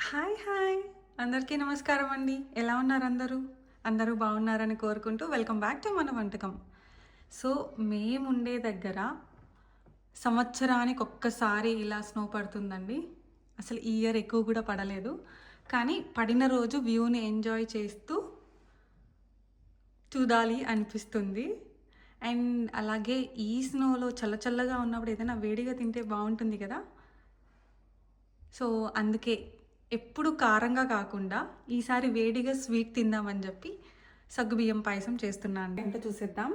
Hi hi అందరికీ నమస్కారం అండి. ఎలా ఉన్నారు అందరూ? అందరూ బాగున్నారని కోరుకుంటూ వెల్కమ్ బ్యాక్ టు మన వంటకం. సో మేముండే దగ్గర సంవత్సరానికి ఒక్కసారి ఇలా స్నో పడుతుందండి. అసలు ఈ ఇయర్ ఎక్కువ కూడా పడలేదు. కానీ పడిన రోజు వ్యూని ఎంజాయ్ చేస్తూ చూడాలి అనిపిస్తుంది. అండ్ అలాగే ఈ స్నోలో చల్లగా ఉన్నప్పుడు ఏదైనా వేడిగా తింటే బాగుంటుంది కదా. సో అందుకే ఎప్పుడు కారంగా కాకుండా ఈసారి వేడిగా స్వీట్ తిందామని చెప్పి సగ్గుబియ్యం పాయసం చేస్తున్నా అండి. అంటే చూసేద్దాం.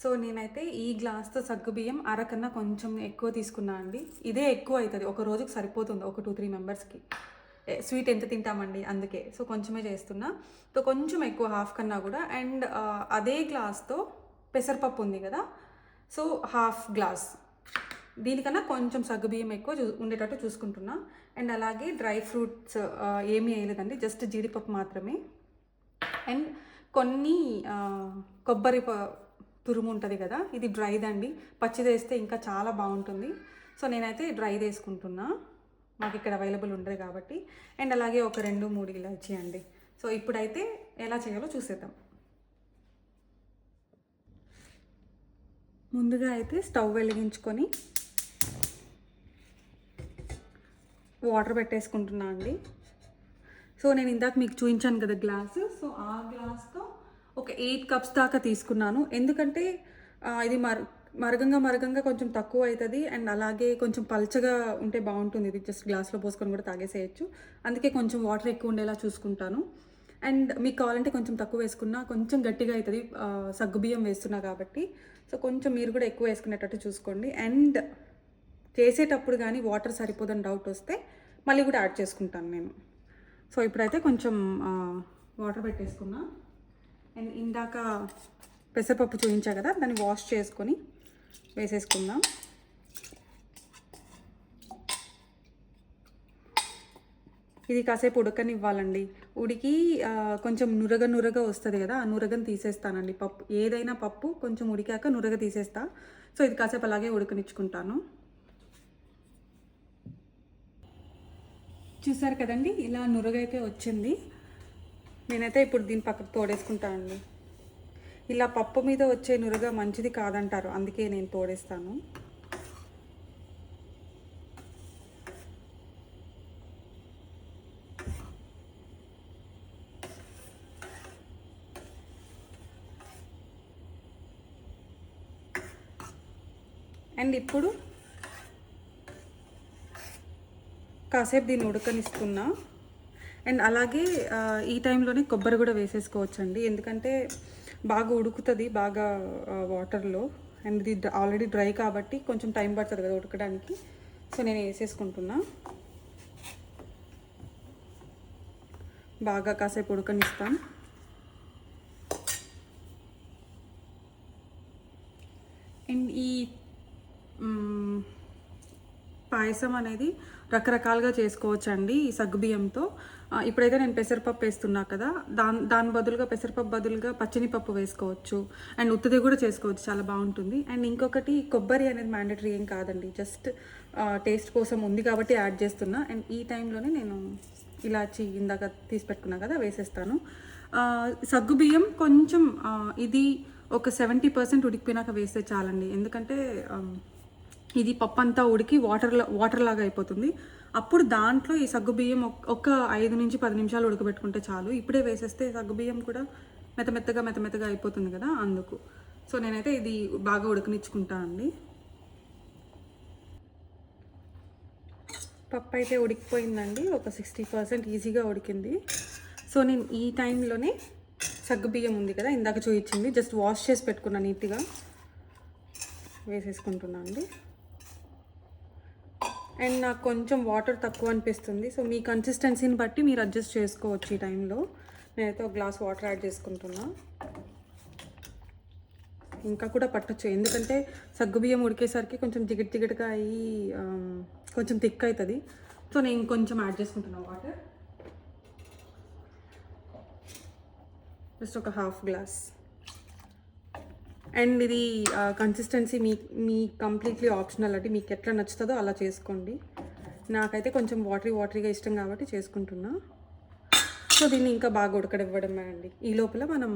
సో నేనైతే ఈ గ్లాస్తో సగ్గుబియ్యం అరకన్నా కొంచెం ఎక్కువ తీసుకున్నా అండి. ఇదే ఎక్కువ అవుతుంది, ఒక రోజుకి సరిపోతుంది ఒక 2-3 మెంబర్స్కి. స్వీట్ ఎంత తింటామండి అందుకే. సో కొంచెమే చేస్తున్నా. సో కొంచెం ఎక్కువ, హాఫ్ కన్నా కూడా. అండ్ అదే గ్లాస్తో పెసరపప్పు ఉంది కదా, సో హాఫ్ గ్లాస్, దీనికన్నా కొంచెం సగ్గుబియ్యం ఎక్కువ ఉండేటట్టు చూసుకుంటున్నా. అండ్ అలాగే డ్రై ఫ్రూట్స్ ఏమీ వేయలేదండి, జస్ట్ జీడిపప్పు మాత్రమే. అండ్ కొన్ని కొబ్బరి తురుము ఉంటుంది కదా, ఇది డ్రైదండి. పచ్చిది వేస్తే ఇంకా చాలా బాగుంటుంది. సో నేనైతే డ్రై వేసుకుంటున్నా, మాకు ఇక్కడ అవైలబుల్ ఉండదు కాబట్టి. అండ్ అలాగే ఒక 2-3 ఇలాచీ అండి. సో ఇప్పుడైతే ఎలా చేయాలో చూసేద్దాం. ముందుగా అయితే స్టవ్ వెలిగించుకొని వాటర్ పెట్టేసుకుంటున్నా అండి. సో నేను ఇందాక మీకు చూపించాను కదా గ్లాసు, సో ఆ గ్లాస్తో ఒక 8 కప్స్ దాకా తీసుకున్నాను. ఎందుకంటే ఇది మరగంగా కొంచెం తక్కువ అవుతుంది. అండ్ అలాగే కొంచెం పల్చగా ఉంటే బాగుంటుంది. ఇది జస్ట్ గ్లాస్లో పోసుకొని కూడా తాగేసేయచ్చు. అందుకే కొంచెం వాటర్ ఎక్కువ ఉండేలా చూసుకుంటాను. అండ్ మీకు కావాలంటే కొంచెం తక్కువ వేసుకున్నా కొంచెం గట్టిగా అవుతుంది, సగ్గుబియ్యం వేస్తున్నా కాబట్టి. సో కొంచెం మీరు కూడా ఎక్కువ వేసుకునేటట్టు చూసుకోండి. అండ్ చేసేటప్పుడు కానీ వాటర్ సరిపోదని డౌట్ వస్తే మళ్ళీ కూడా యాడ్ చేసుకుంటాను నేను. సో ఇప్పుడైతే కొంచెం వాటర్ పెట్టేసుకున్నా. అండ్ ఇందాక పెసరపప్పు చూపించా కదా, దాన్ని వాష్ చేసుకొని వేసేసుకుందాం. ఇది కాసేపు ఉడకనివ్వాలండి. ఉడికి కొంచెం నురగ వస్తుంది కదా, ఆ నురగను తీసేస్తానండి. పప్పు ఏదైనా పప్పు కొంచెం ఉడికాక నురగ తీసేస్తా. సో ఇది కాసేపు అలాగే ఉడకనిచ్చుకుంటాను. చూసారు కదండి, ఇలా నురగైతే వచ్చింది. నేనైతే ఇప్పుడు దీని పక్కకు తోడేసుకుంటానండి. ఇలా పప్పు మీద వచ్చే నురగ మంచిది కాదంటారు, అందుకే నేను తోడేస్తాను. అండ్ ఇప్పుడు కాసేపు దీన్ని ఉడకనిస్తున్నా. అండ్ అలాగే ఈ టైంలోనే కొబ్బరి కూడా వేసేసుకోవచ్చండి, ఎందుకంటే బాగా ఉడుకుతుంది బాగా వాటర్లో. అండ్ ఇది ఆల్రెడీ డ్రై కాబట్టి కొంచెం టైం పడుతుంది కదా ఉడకడానికి. సో నేను వేసేసుకుంటున్నా. బాగా కాసేపు ఉడకనిస్తాం. అండ్ ఈ పాయసం అనేది రకరకాలుగా చేసుకోవచ్చండి ఈ సగ్గుబియ్యంతో. ఇప్పుడైతే నేను పెసరపప్పు వేస్తున్నా కదా, దాని బదులుగా పెసరపప్పు బదులుగా పచ్చినిపప్పు వేసుకోవచ్చు. అండ్ ఉత్తది కూడా చేసుకోవచ్చు, చాలా బాగుంటుంది. అండ్ ఇంకొకటి, కొబ్బరి అనేది మ్యాండేటరీ ఏం కాదండి, జస్ట్ టేస్ట్ కోసం ఉంది కాబట్టి యాడ్ చేస్తున్నా. అండ్ ఈ టైంలోనే నేను ఇలాచి ఇందాక తీసి పెట్టుకున్నా కదా వేసేస్తాను. సగ్గుబియ్యం కొంచెం ఇది ఒక 70% ఉడికిపోయినాక వేస్తే చాలండి, ఎందుకంటే ఇది పప్పు అంతా ఉడికి వాటర్ లాగా అయిపోతుంది. అప్పుడు దాంట్లో ఈ సగ్గుబియ్యం ఒక 5-10 నిమిషాలు ఉడకబెట్టుకుంటే చాలు. ఇప్పుడే వేసేస్తే సగ్గుబియ్యం కూడా మెత్తమెత్తగా అయిపోతుంది కదా, అందుకు. సో నేనైతే ఇది బాగా ఉడకనిచ్చుకుంటాను అండి. పప్పు అయితే ఉడికిపోయిందండి, ఒక 60% ఈజీగా ఉడికింది. సో నేను ఈ టైంలోనే సగ్గుబియ్యం ఉంది కదా ఇందాక చూపించింది, జస్ట్ వాష్ చేసి పెట్టుకున్నా నీట్గా, వేసేసుకుంటున్నా అండి. అండ్ నాకు కొంచెం వాటర్ తక్కువ అనిపిస్తుంది, సో మీ కన్సిస్టెన్సీని బట్టి మీరు అడ్జస్ట్ చేసుకోవచ్చు. ఈ టైంలో నేనైతే ఒక గ్లాస్ వాటర్ యాడ్ చేసుకుంటున్నా. ఇంకా కూడా పట్టచ్చు, ఎందుకంటే సగ్గుబియ్యం ఉడికేసరికి కొంచెం జిగట్గా అయ్యి కొంచెం థిక్ అవుతుంది. సో నేను కొంచెం యాడ్ చేసుకుంటున్నా వాటర్, జస్ట్ ఒక హాఫ్ గ్లాస్. అండ్ ఇది కన్సిస్టెన్సీ మీ కంప్లీట్లీ ఆప్షనల్ అండి, మీకు ఎట్లా నచ్చుతుందో అలా చేసుకోండి. నాకైతే కొంచెం వాటరీగా ఇష్టం కాబట్టి చేసుకుంటున్నా. సో దీన్ని ఇంకా బాగా ఉడకనివ్వడమే అండి. ఈ లోపల మనం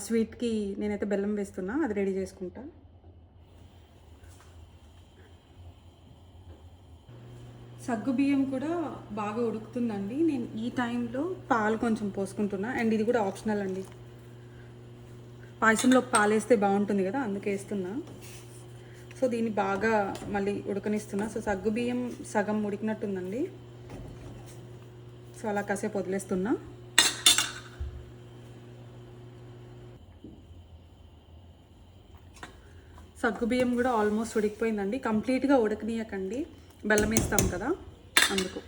స్వీట్కి నేనైతే బెల్లం వేస్తున్నా, అది రెడీ చేసుకుంటా. సగ్గు బియ్యం కూడా బాగా ఉడుకుతుందండి. నేను ఈ టైంలో పాలు కొంచెం పోసుకుంటున్నా. అండ్ ఇది కూడా ఆప్షనల్ అండి, పాయసంలో పాలు వేస్తే బాగుంటుంది కదా, అందుకే వేస్తున్నా. సో దీన్ని బాగా మళ్ళీ ఉడకనిస్తున్నా. సో సగ్గు బియ్యం సగం ఉడికినట్టుందండి. సో అలా కాసేపు వదిలేస్తున్నా. సగ్గుబియ్యం కూడా ఆల్మోస్ట్ ఉడికిపోయిందండి. కంప్లీట్గా ఉడకనీయకండి, బెల్లం వేస్తాం కదా అందుకు.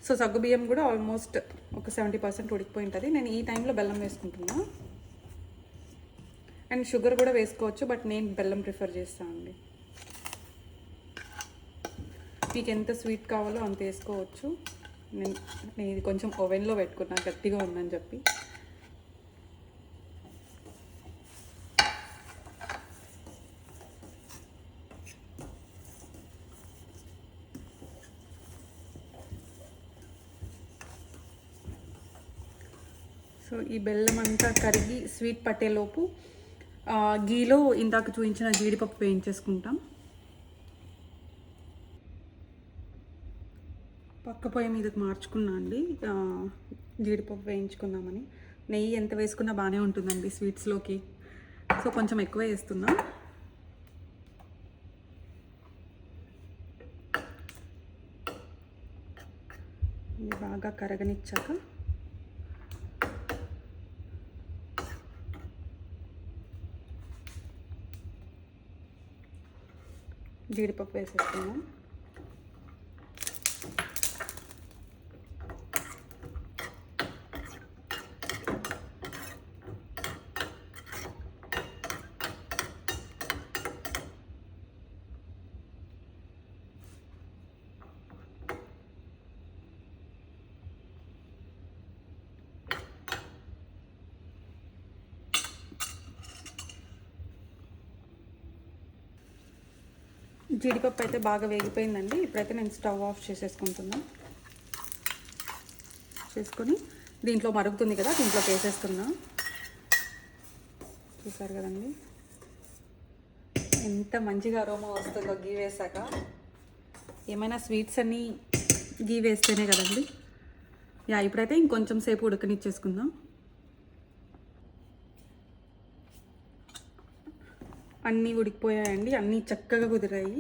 సో సగ్గుబియ్యం కూడా ఆల్మోస్ట్ ఒక 70% ఉడికిపోయి ఉంటుంది. నేను ఈ టైంలో బెల్లం వేసుకుంటున్నా. అండ్ షుగర్ కూడా వేసుకోవచ్చు, బట్ నేను బెల్లం ప్రిఫర్ చేస్తాను అండి. మీకు ఎంత స్వీట్ కావాలో అంత వేసుకోవచ్చు. నేను ఇది కొంచెం ఓవెన్లో పెట్టుకున్నాను గట్టిగా ఉందని చెప్పి. సో ఈ బెల్లం అంతా కరిగి స్వీట్ పట్టేలోపు గీలో ఇందాక చూపించిన జీడిపప్పు వేయించేసుకుంటాం. పక్క పొయ్యి మీదకి మార్చుకున్నా అండి, జీడిపప్పు వేయించుకుందామని. నెయ్యి ఎంత వేసుకున్నా బాగానే ఉంటుందండి స్వీట్స్లోకి. సో కొంచెం ఎక్కువ వేస్తున్నా. ఇది బాగా కరగనిచ్చాక జీడిపప్పు వేసేస్తున్నాం. జీడిపప్పు అయితే బాగా వేగిపోయిందండి. ఇప్పుడైతే నేను స్టవ్ ఆఫ్ చేసుకొని దీంట్లో మరుగుతుంది కదా, దీంట్లోకి వేసేస్తున్నా. చూసారు కదండి ఎంత మంచిగా అరోమా వస్తుందో గీ వేసాక. ఏమైనా స్వీట్స్ అన్నీ గీ వేస్తేనే కదండి. ఇప్పుడైతే ఇంకొంచెం సేపు ఉడకనిచ్చేసుకుందాం. అన్నీ ఉడికిపోయాయండి, అన్నీ చక్కగా కుదిరాయి.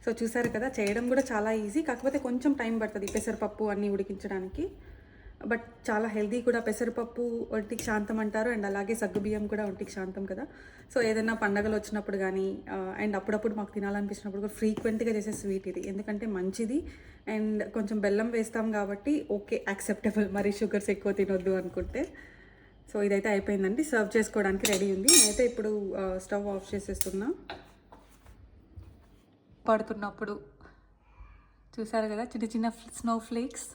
సో చూసారు కదా, చేయడం కూడా చాలా ఈజీ, కాకపోతే కొంచెం టైం పడుతుంది పెసరపప్పు అన్నీ ఉడికించడానికి. బట్ చాలా హెల్దీ కూడా. పెసరపప్పు ఒంటికి శాంతం అంటారు, అండ్ అలాగే సగ్గుబియ్యం కూడా ఒంటికి శాంతం కదా. సో ఏదైనా పండగలు వచ్చినప్పుడు కానీ అండ్ అప్పుడప్పుడు మాకు తినాలనిపించినప్పుడు కూడా ఫ్రీక్వెంట్గా చేసే స్వీట్ ఇది. ఎందుకంటే మంచిది, అండ్ కొంచెం బెల్లం వేస్తాం కాబట్టి ఓకే, యాక్సెప్టబుల్. మరి షుగర్స్ ఎక్కువ తినొద్దు అనుకుంటే. సో ఇదైతే అయిపోయిందండి, సర్వ్ చేసుకోవడానికి రెడీ ఉంది. నేనైతే ఇప్పుడు స్టవ్ ఆఫ్ చేసేస్తున్నా. పడుతున్నప్పుడు చూసారు కదా చిన్న చిన్న స్నో ఫ్లేక్స్,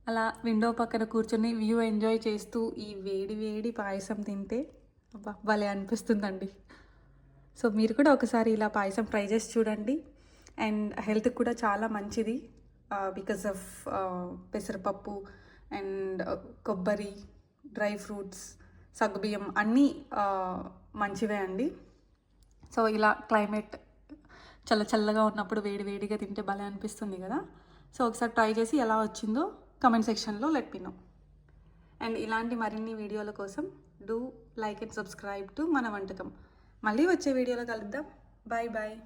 అలా విండో పక్కన కూర్చొని వ్యూ ఎంజాయ్ చేస్తూ ఈ వేడి వేడి పాయసం తింటే భలే అనిపిస్తుందండి. సో మీరు కూడా ఒకసారి ఇలా పాయసం ట్రై చేసి చూడండి. అండ్ హెల్త్కి కూడా చాలా మంచిది, బికాస్ ఆఫ్ పెసరపప్పు అండ్ కొబ్బరి, డ్రై ఫ్రూట్స్, సగ్గుబియ్యం అన్నీ మంచివే అండి. సో ఇలా క్లైమేట్ చల్లగా ఉన్నప్పుడు వేడిగా తింటే భలే అనిపిస్తుంది కదా. సో ఒకసారి ట్రై చేసి ఎలా వచ్చిందో కమెంట్ సెక్షన్లో లెట్ మీ నో. అండ్ ఇలాంటి మరిన్ని వీడియోల కోసం do like and subscribe to మన వంటకం. మళ్ళీ వచ్చే వీడియోలో కలుద్దాం. బాయ్.